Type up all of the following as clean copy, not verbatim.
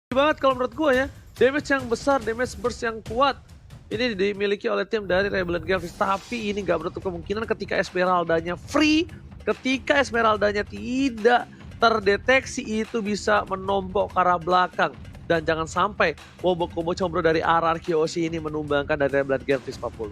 banget kalau menurut gue ya. Damage yang besar, damage burst yang kuat. Ini dimiliki oleh tim dari Rebellion Games. Tapi ini nggak menutup kemungkinan ketika Esmeraldanya free. Ketika Esmeraldanya tidak terdeteksi itu bisa menompok ke arah belakang. Dan jangan sampai combo-combo combro dari RR Kyoshi ini menumbangkan dari Rebellion Games 40.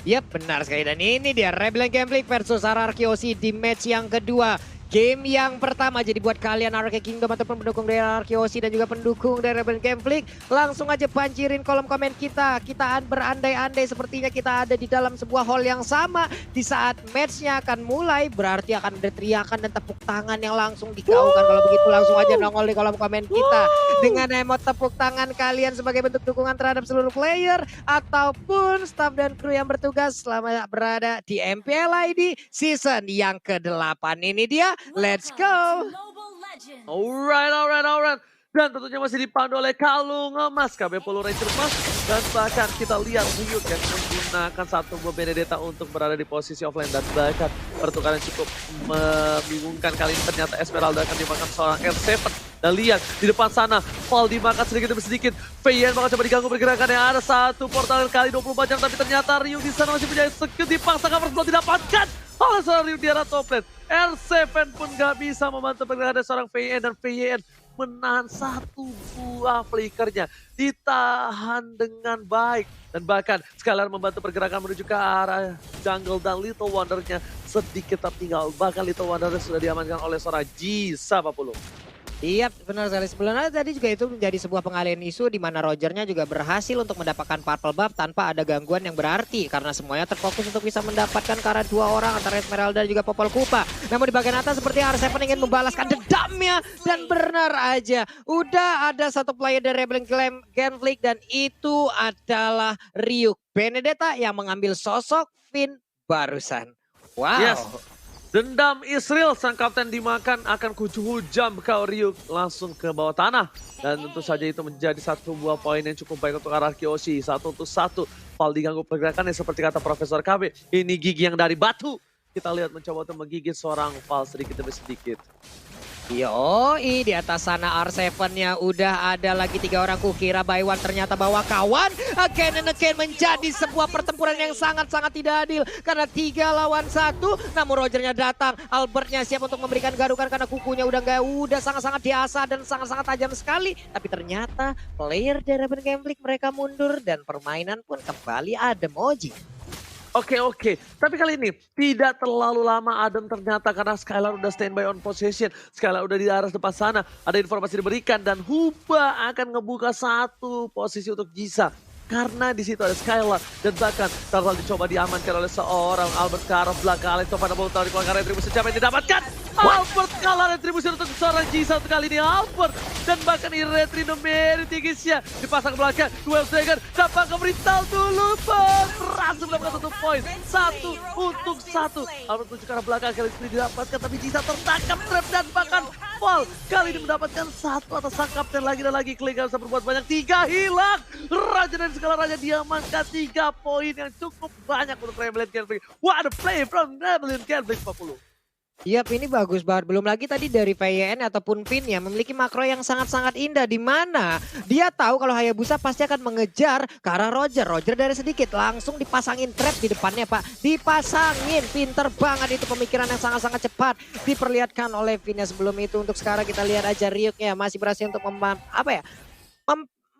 Yap, benar sekali. Dan ini dia Rebellion Gameplay versus RR Kyoshi di match yang kedua. Game yang pertama, jadi buat kalian RRQ Kingdom ataupun pendukung dari RR Kyoshi dan juga pendukung dari Rebellion Gameplay, langsung aja banjirin kolom komen kita. Kita berandai-andai sepertinya kita ada di dalam sebuah hall yang sama. Di saat matchnya akan mulai, berarti akan ada teriakan dan tepuk tangan yang langsung digaungkan. Kalau begitu langsung aja nongol di kolom komen kita. Dengan emot tepuk tangan kalian sebagai bentuk dukungan terhadap seluruh player ataupun staff dan kru yang bertugas selama berada di MPL ID season yang ke-8. Ini dia. Let's go! Alright. Dan tentunya masih dipandu oleh kalung emas KB Polo Ranger emas. Dan bahkan kita lihat Ryuk yang menggunakan satu buah Benedetta untuk berada di posisi offline. Dan bahkan pertukaran cukup membingungkan kali ini ternyata Esmeralda akan dimakan seorang R7. Dan lihat di depan sana, Fall dimakan sedikit demi sedikit. VN bakal coba diganggu pergerakannya. Ada satu portal kali 24 jam tapi ternyata Ryuk di sana masih punya execute dipaksa cover belum didapatkan oleh seorang Ryuk di arah top lane. R7 pun gak bisa membantu pergerakan seorang VN dan VN menahan satu buah flickernya. Ditahan dengan baik. Dan bahkan Skylar membantu pergerakan menuju ke arah jungle dan Little Wonder-nya sedikit tertinggal. Bahkan Little Wonder sudah diamankan oleh seorang Jisa 40. Iya, benar sekali. Sebenarnya tadi juga itu menjadi sebuah pengalihan isu di mana Rogernya juga berhasil untuk mendapatkan purple buff tanpa ada gangguan yang berarti. Karena semuanya terfokus untuk bisa mendapatkan ke arah dua orang antara Esmeralda dan juga Popol Kupa. Namun di bagian atas seperti R7 ingin membalaskan dendamnya. Dan benar aja, udah ada satu player dari Rebellion Gameplay dan itu adalah Ryuk Benedetta yang mengambil sosok Finn barusan. Wow. Yes. Dendam Israel, sang kapten dimakan akan hujam kau Ryuk langsung ke bawah tanah. Dan tentu saja itu menjadi satu buah poin yang cukup baik untuk RR Kyoshi. 1-1, Fall diganggu pergerakannya seperti kata Profesor KB. Ini gigi yang dari batu. Kita lihat mencoba untuk menggigit seorang Fall sedikit demi sedikit. Yoi, di atas sana R7-nya udah ada lagi 3 orang. Kukira by one ternyata bawa kawan. Again and again menjadi sebuah pertempuran yang sangat-sangat tidak adil. Karena 3 lawan 1. Namun Rogernya datang. Albertnya siap untuk memberikan garukan karena kukunya udah sangat-sangat diasah dan sangat-sangat tajam sekali. Tapi ternyata player dari Rebellion Gameplay mereka mundur dan permainan pun kembali adem Oji. Oke. Tapi kali ini tidak terlalu lama adem ternyata karena Skylar udah standby on possession. Skylar udah di arah depan sana. Ada informasi diberikan dan Huba akan ngebuka satu posisi untuk Jisa. Karena di situ ada Skylar dan bahkan Tartal dicoba diamankan oleh seorang Albert ke arah belakang. Alex Topan mau tahu di pelanggaran retribusi siapa yang didapatkan. Albert kalah retribusi untuk seorang Jisa untuk kali ini Albert. Dan bahkan Iretri Nomeri Tigisnya dipasang ke belakang. Duel Dragon dapat ke Brittal dulu. Berhasil mendapatkan 1 poin. 1-1. Albert menuju ke arah belakang kali ini didapatkan. Tapi Jisa tertangkap trap dan bahkan Fall kali ini mendapatkan 1 atas sang kapten lagi dan lagi. Kling gak bisa berbuat banyak. 3 hilang. Raja dan segala raja diamankan 3 poin yang cukup banyak untuk Rebellion Gameplay. What a play from Rebellion Gameplay 40. Yap, ini bagus banget. Belum lagi tadi dari VYN ataupun Finn ya memiliki makro yang sangat-sangat indah di mana dia tahu kalau Hayabusa pasti akan mengejar ke arah Roger. Roger dari sedikit langsung dipasangin trap di depannya, Pak. Dipasangin, pinter banget itu pemikiran yang sangat-sangat cepat diperlihatkan oleh Finn. Sebelum itu untuk sekarang kita lihat aja Ryuknya masih berhasil untuk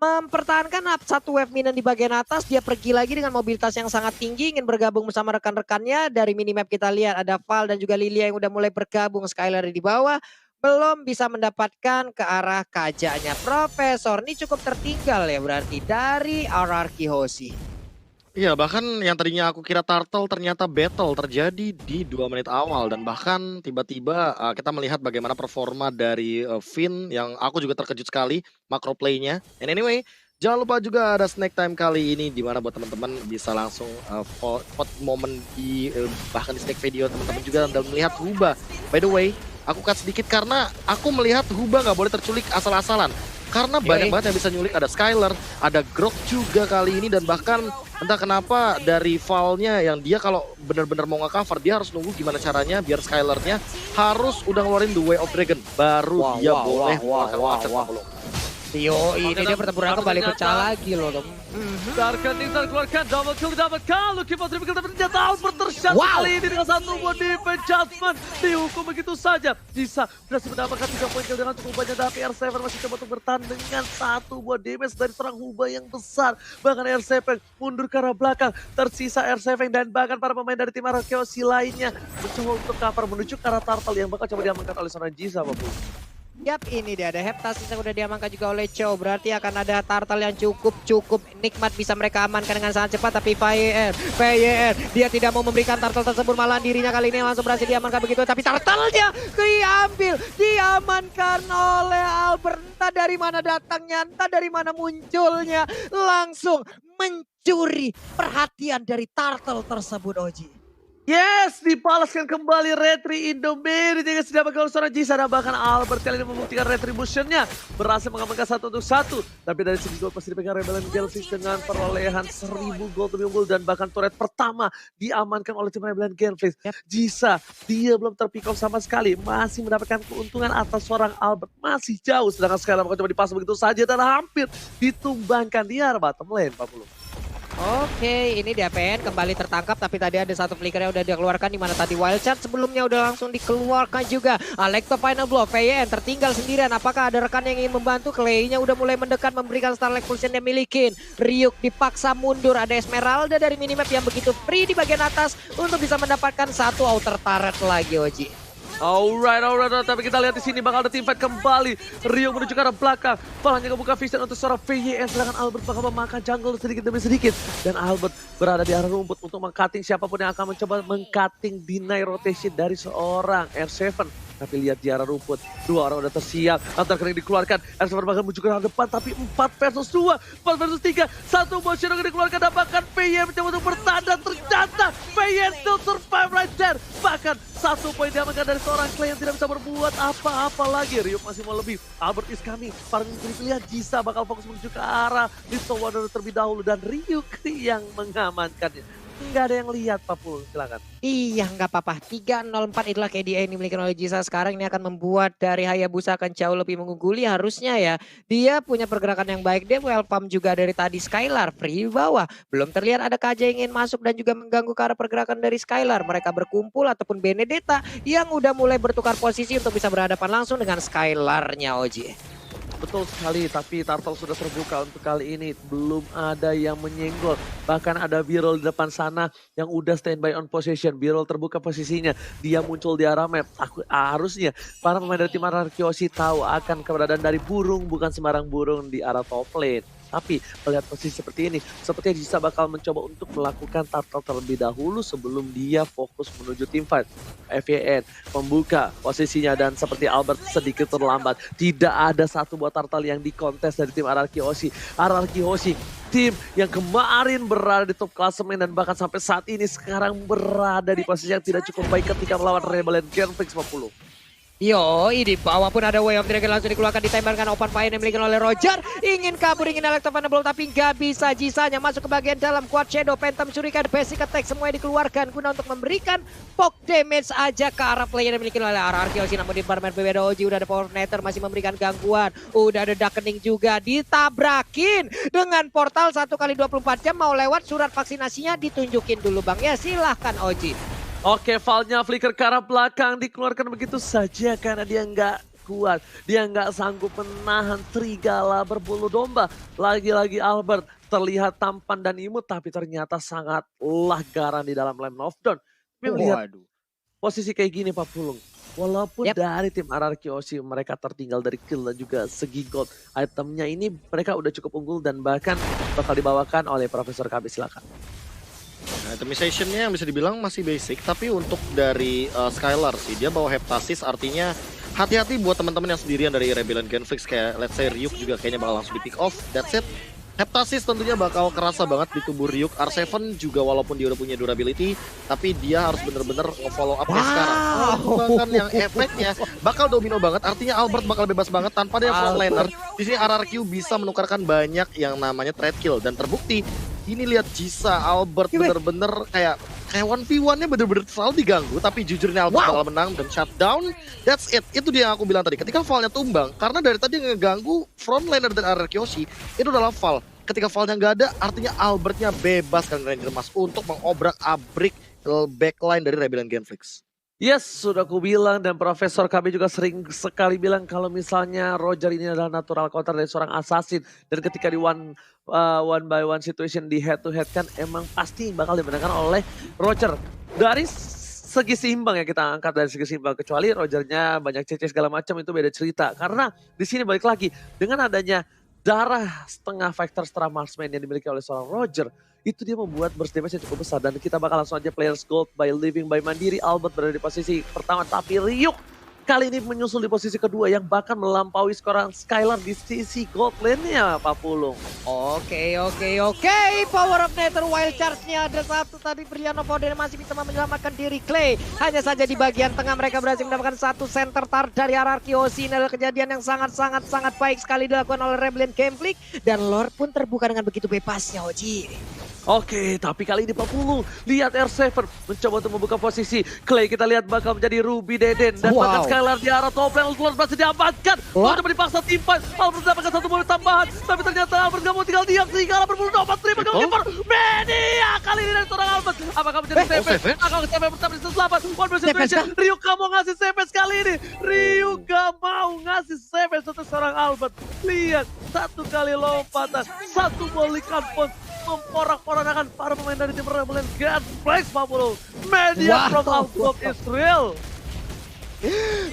mempertahankan satu wave minion di bagian atas. Dia pergi lagi dengan mobilitas yang sangat tinggi. Ingin bergabung bersama rekan-rekannya. Dari minimap kita lihat ada Val dan juga Lilia yang udah mulai bergabung. Skylar di bawah. Belum bisa mendapatkan ke arah kajanya. Profesor ini cukup tertinggal ya berarti dari RR Kyoshi. Iya, bahkan yang tadinya aku kira turtle ternyata battle terjadi di 2 menit awal. Dan bahkan tiba-tiba kita melihat bagaimana performa dari Finn yang aku juga terkejut sekali macro play-nya. And anyway, jangan lupa juga ada snack time kali ini di mana buat teman-teman bisa langsung pot momen di bahkan di snack video teman-teman juga dan melihat Huba. By the way, aku cut sedikit karena aku melihat Huba nggak boleh terculik asal-asalan. Karena banyak banget yang bisa nyulik, ada Skylar, ada Grok juga kali ini dan bahkan entah kenapa dari Val-nya yang dia kalau benar-benar mau nge-cover dia harus nunggu gimana caranya biar Skylar-nya harus udah ngeluarin The Way of Dragon baru dia boleh melakukan Yo, ini Oke, dia pertempuran tapi kembali ternyata- pecah lagi loh, Tom. Darkan Ninja keluarkan, double kill didapatkan, Lucky mau triple kill tapi ternyata Albert tershot Wow. kali ini dengan satu buat defense judgment. Dihukum begitu saja. Jisa berhasil mendapatkan 3 poin kill dengan cukup banyak, tapi R7 masih coba untuk bertahan dengan satu buat damage dari serang Huba yang besar. Bahkan R7 mundur ke arah belakang, tersisa R7 dan bahkan para pemain dari tim Arkeosi lainnya mencoba untuk cover menuju ke arah Turtle yang bakal coba diamankan oleh seorang Jisa, Bapak. Yap, ini dia ada Heptasis yang udah diamankan juga oleh Chow. Berarti akan ada Turtle yang cukup nikmat bisa mereka amankan dengan sangat cepat. Tapi VYR dia tidak mau memberikan Turtle tersebut, malah dirinya kali ini langsung berhasil diamankan begitu. Tapi Turtle-nya diamankan oleh Albert. Entah dari mana datangnya, entah dari mana munculnya. Langsung mencuri perhatian dari Turtle tersebut, Oji. Yes, dibalaskan kembali Retri Indomie yang sudah bakal seorang Jisa dan bahkan Albert kali ini membuktikan retributionnya berhasil mengamankan 1-1. Tapi dari segi gol pasti dipegang Rebellion Gelfix dengan perolehan 1000 gol lebih unggul dan bahkan turret pertama diamankan oleh tim Rebellion Gelfix. Jisa dia belum terpick off sama sekali, masih mendapatkan keuntungan atas seorang Albert, masih jauh sedangkan Skylar coba dipasang begitu saja dan hampir ditumbangkan di arah bottom lane 40. Oke, ini DPN kembali tertangkap tapi tadi ada satu flicker yang udah dikeluarkan di mana tadi wild chat sebelumnya udah langsung dikeluarkan juga. Alekto final blow, VYN tertinggal sendirian. Apakah ada rekan yang ingin membantu? Clay-nya udah mulai mendekat memberikan Starlight Pulse yang dia milikin. Ryuk dipaksa mundur, ada Esmeralda dari minimap yang begitu free di bagian atas untuk bisa mendapatkan satu outer turret lagi, Oji. Alright, tapi kita lihat di sini bakal ada team fight kembali. Rio menuju ke arah belakang, palanya ngebuka vision untuk seorang VYN, sedangkan Albert bakal memakan jungle sedikit demi sedikit. Dan Albert berada di arah rumput untuk meng-cutting siapapun yang akan mencoba meng-cutting deny rotation dari seorang R7. Tapi lihat di arah rumput, 2 orang udah tersiap, antar kering dikeluarkan, R7 bahkan menuju ke arah depan, tapi 4 versus 2, 4 versus 3, satu motion yang dikeluarkan, dan bahkan VYN mencoba untuk bertahan dan ternyata VYN still survive right there. Bahkan 1 poin diamankan dari seorang Clay yang tidak bisa berbuat apa-apa lagi. Ryuk masih mau lebih, Albert is coming, para lihat Jisa bakal fokus menuju ke arah Little Wonder terlebih dahulu dan Ryuk yang mengamankannya. Nggak ada yang lihat, Papul, silakan. Iya, nggak apa-apa. 3-0-4 itulah KDA yang dimiliki oleh Jisa. Sekarang ini akan membuat dari Hayabusa akan jauh lebih mengungguli harusnya ya. Dia punya pergerakan yang baik. Dia welcome juga dari tadi Skylar. Free bawah. Belum terlihat ada KJ yang ingin masuk dan juga mengganggu ke arah pergerakan dari Skylar. Mereka berkumpul ataupun Benedetta yang udah mulai bertukar posisi untuk bisa berhadapan langsung dengan Skylar-nya, Oji. Betul sekali, tapi Turtle sudah terbuka untuk kali ini. Belum ada yang menyenggol. Bahkan ada Birol di depan sana yang udah standby on possession. Birol terbuka posisinya. Dia muncul di arah map. Harusnya para pemain dari tim Arkeosi tahu akan keberadaan dari burung. Bukan sembarang burung di arah top lane. Tapi melihat posisi seperti ini, sepertinya Jisa bakal mencoba untuk melakukan Turtle terlebih dahulu sebelum dia fokus menuju tim fight. FYN membuka posisinya dan seperti Albert sedikit terlambat. Tidak ada satu buat Turtle yang dikontes dari tim Arkeosi. Arkeosi tim yang kemarin berada di top klasemen dan bahkan sampai saat ini sekarang berada di posisi yang tidak cukup baik ketika melawan Rebellion Genflix 50. Yo, di bawah pun ada Way of Dragon langsung dikeluarkan, ditembakkan open fire yang dimiliki oleh Roger. Ingin kabur, ingin Electrophanable tapi nggak bisa. Jisanya masuk ke bagian dalam, Quad Shadow, Phantom Shuriken, Basic Attack semuanya dikeluarkan guna untuk memberikan poke damage aja ke arah player yang dimiliki oleh Arkeosi. Namun di departemen PBD Oji udah ada Power Nether masih memberikan gangguan. Udah ada Darkening juga, ditabrakin dengan portal 1x24 jam mau lewat surat vaksinasinya ditunjukin dulu Bang. Ya silahkan Oji. Oke, Valnya flicker ke arah belakang dikeluarkan begitu saja karena dia nggak kuat. Dia nggak sanggup menahan serigala berbulu domba. Lagi-lagi Albert terlihat tampan dan imut tapi ternyata sangatlah garang di dalam Lamb of Dawn. Tapi melihat posisi kayak gini Pak Pulung. Walaupun dari tim Arkeosi mereka tertinggal dari kill dan juga segi gold itemnya ini mereka udah cukup unggul dan bahkan bakal dibawakan oleh Profesor KB, silakan. Nah, itemization-nya yang bisa dibilang masih basic, tapi untuk dari Skylar sih, dia bawa Heptasis, artinya hati-hati buat teman-teman yang sendirian dari Rebellion Genflix, kayak let's say Ryuk juga kayaknya bakal langsung di pick off, that's it. Heptasis tentunya bakal kerasa banget di tubuh Ryuk. R7 juga walaupun dia udah punya durability, tapi dia harus bener-bener nge-follow up-nya sekarang. Bahkan yang efeknya bakal domino banget, artinya Albert bakal bebas banget tanpa dia frontliner. Di sini RRQ bisa menukarkan banyak yang namanya trade kill, dan terbukti ini lihat Jisa, Albert bener-bener kayak kayak 1v1-nya bener-bener selalu diganggu, tapi jujur ini Albert bakal menang dan shutdown. That's it. Itu dia yang aku bilang tadi. Ketika Val-nya tumbang, karena dari tadi yang ngeganggu frontliner dari RRQ Yoshi, itu adalah Val. Ketika Val-nya nggak ada, artinya Albertnya bebas kan Ranger Mas untuk mengobrak-abrik backline dari Rebellion Genflix. Yes, sudah aku bilang dan Profesor kami juga sering sekali bilang kalau misalnya Roger ini adalah natural counter dari seorang assassin. Dan ketika di one by one situation di head to head kan emang pasti bakal dimenangkan oleh Roger. Dari segi seimbang ya kita angkat dari segi seimbang. Kecuali Rogernya banyak CC segala macam itu beda cerita. Karena di sini balik lagi dengan adanya darah setengah factor setelah marksman yang dimiliki oleh seorang Roger. Itu dia membuat burst damage yang cukup besar. Dan kita bakal langsung aja players gold by living by Mandiri. Albert berada di posisi pertama. Tapi Ryuk kali ini menyusul di posisi kedua yang bahkan melampaui skoran Skylar di sisi gold lane-nya Pak Pulung. Oke. Power of Nether Wild Charge-nya ada satu tadi. Briano Foden masih bisa menyelamatkan diri. Clay hanya saja di bagian tengah mereka berhasil mendapatkan satu center tar dari RRQ Yoshi. Ini adalah kejadian yang sangat baik sekali dilakukan oleh Rebellion Genflix. Dan Lord pun terbuka dengan begitu bebasnya Oji. Oke, tapi kali ini Pak Pulung lihat R7 mencoba untuk membuka posisi. Clay kita lihat bakal menjadi Ruby Deden dan bahkan Skylar di arah top lane. Lord masih diamankan. Lord coba dipaksa timpan. Albert mendapatkan satu momen tambahan, tapi ternyata Albert gak mau tinggal diam sehingga Albert perlu dapat terima goalkeeper. Media kali ini dari seorang Albert. Apakah menjadi CV? Apakah CV pertama di selamat? One versus situation. Ryuk gak mau ngasih CV sekali ini. Ryuk gak mau ngasih CV untuk seorang Albert. Lihat, satu kali lompatan, satu balikan pun memporak-porandakan para pemain dari tim Rebellion Genflix Pak Pulung. Media from Outlook Israel.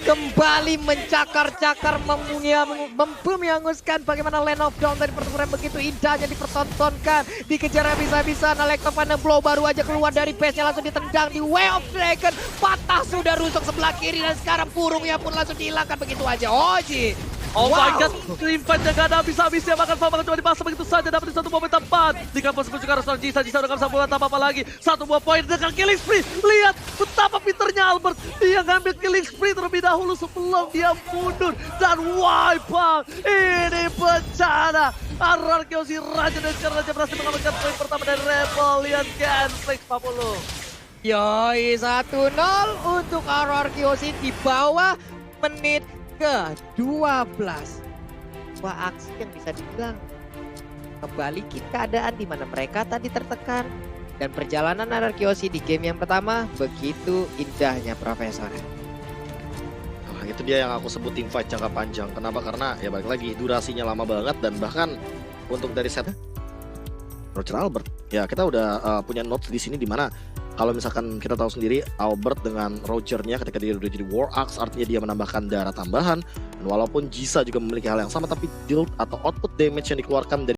Kembali mencakar-cakar, memanguskan bagaimana Land of Dawn dari pertempuran begitu indahnya dipertontonkan. Dikejar habis-habisan, Electrovana Blow baru aja keluar dari base-nya langsung ditendang di Way of Dragon. Patah sudah rusuk sebelah kiri dan sekarang burungnya pun langsung dihilangkan begitu aja. Oji. Oh my god, invite-nya gak ada habis-habisnya, bahkan Faber coba dipasang begitu saja, dapat di satu momen tepat. Di kampus juga harus Jisa udah gak bisa buat apa-apa lagi. Satu buah poin dengan killing spree. Lihat betapa pinternya Albert. Dia ngambil killing spree terlebih dahulu sebelum dia mundur. Dan wipe out. Ini bencana. RRQ Yoshi Raja dan Raja berhasil mengamankan poin pertama dari Rebellion Genflix Pak Pulung. Yoi 1-0 untuk RRQ Yoshi di bawah menit ke-12. Sebuah aksi yang bisa dibilang kebalikin keadaan di mana mereka tadi tertekan. Dan perjalanan RRQ Yoshi di game yang pertama begitu indahnya Profesor. Nah, itu dia yang aku sebut team fight jangka panjang. Kenapa? Karena ya balik lagi durasinya lama banget dan bahkan untuk dari set Roger Albert. Ya kita udah punya notes di sini di mana kalau misalkan kita tahu sendiri Albert dengan Rogernya ketika dia udah jadi War Axe artinya dia menambahkan darah tambahan. Dan walaupun Jisa juga memiliki hal yang sama tapi build atau output damage yang dikeluarkan dari